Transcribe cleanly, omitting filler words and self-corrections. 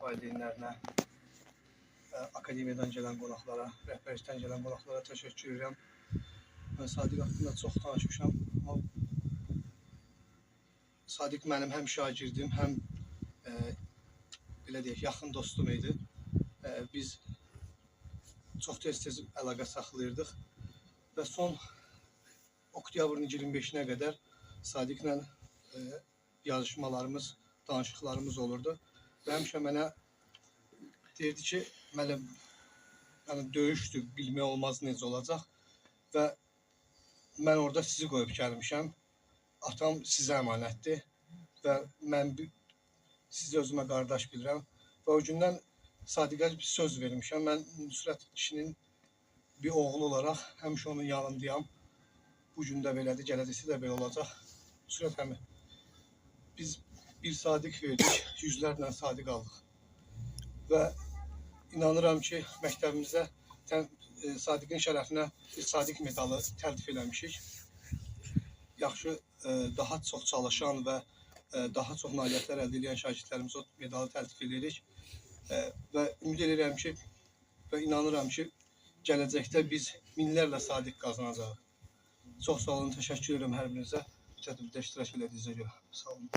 valideynlərinə, akademiyadan gələn qonaqlara, rəhbərlikdən gələn qonaqlara təşəkkür edirəm. Mən Sadiq haqqında çox danışmışam. Sadiq mənim həm şagirdim, həm belə deyək, yaxın dostum idi. Biz çox tez-tez əlaqə saxlayırdıq və son oktyabrın 25-nə qədər Sadiqlə yazışmalarımız, danışıqlarımız olurdu və həmişə mənə deyirdi ki, müəllim, döyüşdür, bilmək olmaz necə olacaq və mən orada sizi qoyub gəlmişəm. Atam sizə əmanətdir və mən sizi özümə qardaş bilirəm və o gündən Sadiqə bir söz vermişəm. Mən Nusrət kişinin bir oğlu olaraq həmişə onun yanındayam. Bu gün də belədir, gələcəkdə də belə olacaq. Nusrət əmi, biz bir Sadiq verdik, yüzlərlə Sadiq aldıq. Və inanıram ki, məktəbimizdə Sadiqin şərəfinə bir Sadiq medalı təltif eləmişik. Yaxşı, daha çox çalışan və daha çox nailiyyətlər əldə edən şagirdlərimizə o medalı təltif edirik. Və ümid edirəm ki, və inanıram ki, gələcəkdə biz minlərlə Sadiq qazanacağıq. Çox sağ olun, təşəkkür edirəm hər birinizə. Bu tədbirdə iştirak elədiyinizə görə. Sağ olun.